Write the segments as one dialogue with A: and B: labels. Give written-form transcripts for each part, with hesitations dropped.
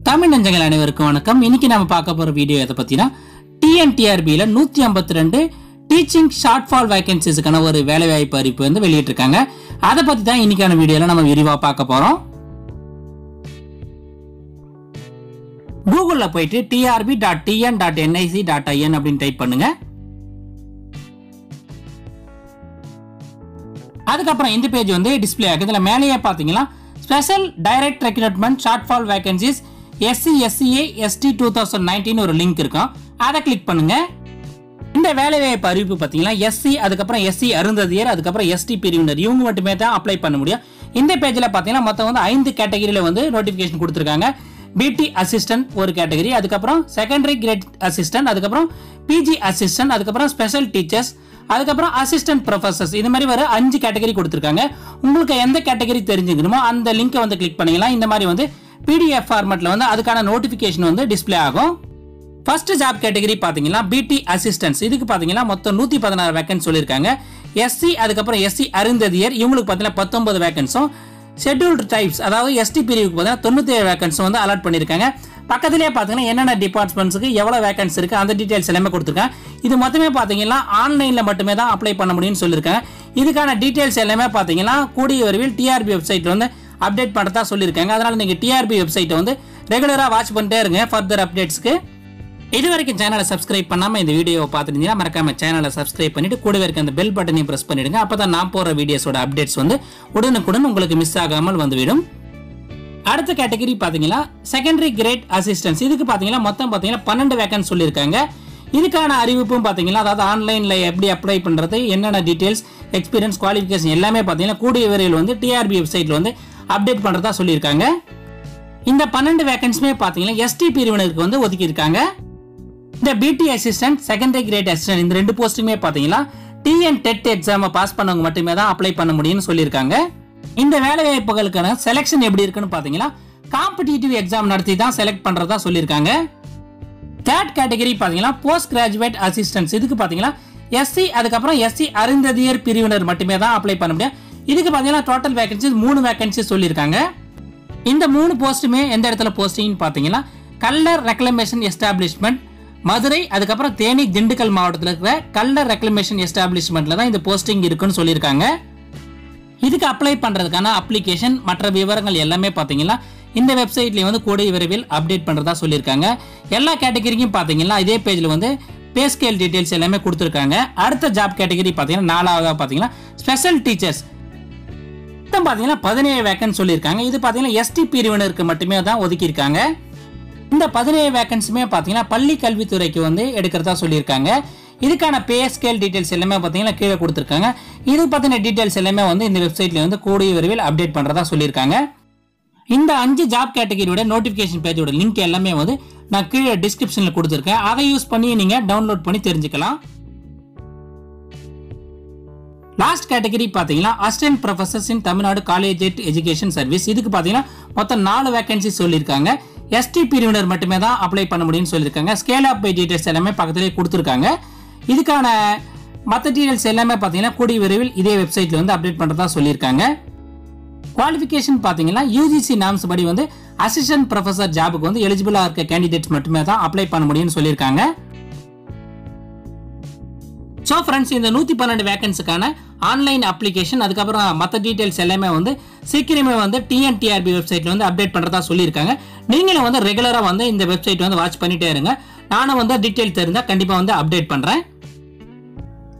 A: தமிழ் நெஞ்சங்கள் அனைவருக்கும் வணக்கம். இன்னைக்கு நாம பார்க்க போற வீடியோ எதை பத்தினா TNTRB ல 152 டீச்சிங் ஷார்ட் ஃபால் வேகன்சிஸ்க்கான ஒரு வேலை வாய்ப்பு அறிவிப்பு வந்து வெளியிட்டிருக்காங்க. அதை பத்தி தான் இன்னைக்கான வீடியோல நம்ம விரிவா பார்க்க போறோம். கூகுள்ல போயிட்டு trb.tn.nic.in அப்படின்னு டைப் பண்ணுங்க. அதுக்கப்புறம் இந்த பேஜ் வந்து டிஸ்பிளே ஆகுது. இதுல மேலேயே பாத்தீங்கன்னா special direct recruitment short fall vacancies SC/SCA ST 2019 ஒரு லிங்க் இருக்கும். அதை கிளிக் பண்ணுங்க. இந்த வேலைவாய்ப்பு அறிவிப்பு பார்த்தீங்கன்னா SC அதுக்கப்புறம் SC அருந்ததியர் அதுக்கப்புறம் ST பிரிவினர் இவங்க மட்டுமே தான் அப்ளை பண்ண முடியும். இந்த பேஜில் பார்த்தீங்கன்னா மொத்தம் வந்து 5 கேட்டகரியில் வந்து நோட்டிஃபிகேஷன் கொடுத்துருக்காங்க. BT அசிஸ்டன்ட் ஒரு கேட்டகரி, அதுக்கப்புறம் செகண்டரி கிரேட் அசிஸ்டன்ட், அதுக்கப்புறம் PG அசிஸ்டன்ட், அதுக்கப்புறம் ஸ்பெஷல் டீச்சர்ஸ், அதுக்கப்புறம் அசிஸ்டன்ட் ப்ரொஃபசர்ஸ், இது மாதிரி வர 5 கேட்டகரி கொடுத்துருக்காங்க. உங்களுக்கு எந்த கேட்டகரி தெரிஞ்சுக்கணுமோ அந்த லிங்கை வந்து கிளிக் பண்ணிக்கலாம். இந்த மாதிரி வந்து PDF ஃபார்மேட்ல வந்து அதுக்கான நோட்டிஃபிகேஷன் வந்து டிஸ்பிளே ஆகும். ஃபர்ஸ்ட் ஜாப் கேட்டகரி பார்த்தீங்கன்னா BT அசிஸ்டன்ஸ். இதுக்கு பார்த்தீங்கன்னா மொத்தம் 116 வேகன்ஸ் சொல்லியிருக்காங்க. SC அதுக்கப்புறம் SC அருந்ததியர் இவங்களுக்கு பார்த்தீங்கன்னா 19 வேகன்ஸும், ஷெட்யூல்டு டைப்ஸ் அதாவது ST பிரிவுக்கு பார்த்தீங்கன்னா 97 வேகன்ஸும் வந்து அலாட் பண்ணியிருக்காங்க. பக்கத்திலே பார்த்தீங்கன்னா என்னென்ன டிபார்ட்மெண்ட்ஸுக்கு எவ்வளோ வேகன்ஸ் இருக்குது அந்த டீட்டெயில்ஸ் எல்லாமே கொடுத்துருக்காங்க. இது மொத்தமே பார்த்தீங்கன்னா ஆன்லைனில் மட்டுமே தான் அப்ளை பண்ண முடியும்னு சொல்லியிருக்காங்க. இதுக்கான டீட்டெயில்ஸ் எல்லாமே பார்த்தீங்கன்னா கூடிய விரைவில் TRB வெப்சைட்டில் வந்து அப்டேட் பண்ணுறதா சொல்லியிருக்காங்க. அதனால் நீங்கள் TRB வெப்சைட்டை வந்து ரெகுலராக வாட்ச் பண்ணிட்டே இருங்க ஃபர்தர் அப்டேட்ஸ்க்கு. இது வரைக்கும் சேனலை சப்ஸ்கிரைப் பண்ணாமல் இந்த வீடியோவை பார்த்துருந்தீங்கன்னா மறக்காம சேனலை சப்ஸ்கிரைப் பண்ணிட்டு கூடவே இருக்க அந்த பெல் பட்டனையும் ப்ரெஸ் பண்ணிடுங்க. அப்போ தான் நான் போகிற வீடியோஸோட அப்டேட்ஸ் வந்து உடனுக்குடன் உங்களுக்கு மிஸ் ஆகாமல் வந்துவிடும். அடுத்த கேட்டகரி பார்த்தீங்கன்னா செகண்டரி கிரேட் அசிஸ்டன்ஸ். இதுக்கு பார்த்தீங்கன்னா மொத்தம் பார்த்தீங்கன்னா 12 வேகன்ஸ் சொல்லியிருக்காங்க. இதுக்கான அறிவிப்பும் பார்த்தீங்கன்னா அதாவது ஆன்லைனில் எப்படி அப்ளை பண்ணுறது, என்னென்ன டீட்டெயில்ஸ், எக்ஸ்பீரியன்ஸ், குவாலிஃபிகேஷன் எல்லாமே பார்த்தீங்கன்னா கூடிய விரைவில் வந்து TRB வெப்சைட்டில் வந்து அப்டேட் பண்ணுறதா சொல்லியிருக்காங்க. இந்த 12 வேகன்ஸுமே பார்த்தீங்கன்னா ST பிரிவினருக்கு வந்து ஒதுக்கியிருக்காங்க. இந்த BT assistant, secondary great assistant இந்த 2 போஸ்ட்டுமே பார்த்தீங்கன்னா TNTET எக்ஸாமை பாஸ் பண்ணவங்க மட்டுமே தான் அப்ளை பண்ண முடியும்னு சொல்லியிருக்காங்க. இந்த வேலை வாய்ப்புகளுக்கான செலெக்ஷன் எப்படி இருக்குன்னு பார்த்தீங்கன்னா காம்படிட்டிவ் எக்ஸாம் நடத்தி தான் செலக்ட் பண்ணுறதா சொல்லியிருக்காங்க. தேர்ட் கேட்டகரி பார்த்தீங்கன்னா போஸ்ட் கிராஜுவேட் அசிஸ்டன்ஸ். இதுக்கு பார்த்தீங்கன்னா SC அதுக்கப்புறம் SC அருந்ததியர் பிரிவினர் மட்டுமே தான் அப்ளை பண்ண முடியும். இதுக்கு பார்த்தீங்கன்னா டோட்டல் வேகன்சிஸ் 3 வேகன்சிஸ் சொல்லியிருக்காங்க. இந்த 3 போஸ்ட்டுமே எந்த இடத்துல போஸ்டிங்னு பார்த்தீங்கன்னா கல்லர் ரெக்ளமேஷன் எஸ்டாப்ளிஷ்மெண்ட் மதுரை, அதுக்கப்புறம் தேனி, திண்டுக்கல் மாவட்டத்தில் இருக்கிற கல்லர் ரெக்ளமேஷன் எஸ்டாப்ளிஷ்மெண்ட்ல தான் இந்த போஸ்டிங் இருக்குன்னு சொல்லியிருக்காங்க. இதுக்கு அப்ளை பண்ணுறதுக்கான அப்ளிகேஷன் மற்ற விவரங்கள் எல்லாமே பார்த்தீங்கன்னா இந்த வெப்சைட்லேயே வந்து கூடிய விரைவில் அப்டேட் பண்ணுறதா சொல்லியிருக்காங்க. எல்லா கேட்டகரிக்கும் பார்த்தீங்கன்னா இதே பேஜில் வந்து பே ஸ்கேல் டீட்டெயில்ஸ் எல்லாமே கொடுத்துருக்காங்க. அடுத்த ஜாப் கேட்டகரி பார்த்தீங்கன்னா 4ஆவதாக பார்த்தீங்கன்னா ஸ்பெஷல் டீச்சர்ஸ். பார்த்தீங்கன்னா 17 வேகன்ஸ் சொல்லியிருக்காங்க. இது பார்த்தீங்கன்னா ST பிரிவினருக்கு மட்டுமே தான் ஒதுக்கியிருக்காங்க. இந்த 17 வேகன்ஸுமே பார்த்தீங்கன்னா பள்ளி கல்வித்துறைக்கு வந்து எடுக்கிறதா சொல்லியிருக்காங்க. இதுக்கான பே ஸ்கேல் டீட்டெயில்ஸ் எல்லாமே பார்த்தீங்கன்னா கீழே கொடுத்துருக்காங்க. இது பார்த்தீங்கன்னா டீட்டெயில்ஸ் எல்லாமே வந்து இந்த வெப்சைட்ல வந்து கூடிய விரைவில் அப்டேட் பண்ணுறதா சொல்லியிருக்காங்க. இந்த 5 ஜாப் கேட்டகரியோட நோட்டிஃபிகேஷன் பேஜோட லிங்க் எல்லாமே வந்து நான் கீழே டிஸ்கிரிப்ஷனில் கொடுத்துருக்கேன். அதை யூஸ் பண்ணி நீங்கள் டவுன்லோட் பண்ணி தெரிஞ்சுக்கலாம். லாஸ்ட் கேட்டகரி பார்த்தீங்கன்னா அசிஸ்டன்ட் ப்ரொஃபசர்ஸ் இன் தமிழ்நாடு காலேஜ் எஜுகேஷன் சர்வீஸ். இதுக்கு பார்த்தீங்கன்னா மொத்தம் 4 வேகன்சி சொல்லியிருக்காங்க. ST பிரிவினர் மட்டுமே தான் அப்ளை பண்ண முடியும்னு சொல்லியிருக்காங்க. ஸ்கேல் ஆஃப் பே டீட்டெயில்ஸ் எல்லாமே பக்கத்திலே கொடுத்துருக்காங்க. இதுக்கான மற்ற டீட்டெயில்ஸ் எல்லாமே பார்த்தீங்கன்னா கூடிய விரைவில் இதே வெப்சைட்டில் வந்து அப்டேட் பண்ணுறதா சொல்லியிருக்காங்க. குவாலிஃபிகேஷன் பார்த்தீங்கன்னா UGC நாம்ஸ் படி வந்து அசிஸ்டன்ட் ப்ரொஃபசர் ஜாபுக்கு வந்து எலிஜிபிளாக இருக்க கேண்டிடேட்ஸ் மட்டுமே தான் அப்ளை பண்ண முடியும்னு சொல்லியிருக்காங்க. ஸோ ஃப்ரெண்ட்ஸ், இந்த 112 வேகன்ஸுக்கான ஆன்லைன் அப்ளிகேஷன் அதுக்கப்புறம் மற்ற டீட்டெயில்ஸ் எல்லாமே வந்து சீக்கிரமே வந்து TNTRB வெப்சைட்டில் வந்து அப்டேட் பண்ணுறதா சொல்லியிருக்காங்க. நீங்களும் வந்து ரெகுலராக வந்து இந்த வெப்சைட் வந்து வாட்ச் பண்ணிட்டே இருங்க. நானும் வந்து டீட்டெயில் தெரிந்தால் கண்டிப்பாக வந்து அப்டேட் பண்ணுறேன்.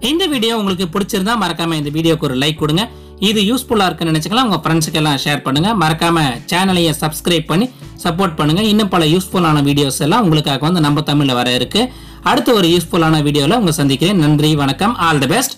A: இந்த வீடியோ உங்களுக்கு பிடிச்சிருந்தா மறக்காம இந்த வீடியோக்கு ஒரு லைக் கொடுங்க. இது யூஸ்ஃபுல்லாக இருக்குன்னு நினச்சிக்கலாம் உங்கள் ஃப்ரெண்ட்ஸுக்கு எல்லாம் ஷேர் பண்ணுங்க. மறக்காம சேனலையை சப்ஸ்கிரைப் பண்ணி சப்போர்ட் பண்ணுங்க. இன்னும் பல யூஸ்ஃபுல்லான வீடியோஸ் எல்லாம் உங்களுக்காக வந்து நம்ம தமிழில் வர இருக்கு. அடுத்த ஒரு யூஸ்ஃபுல்லான வீடியோவில் உங்களை சந்திக்கிறேன். நன்றி, வணக்கம், ஆல் தி பெஸ்ட்.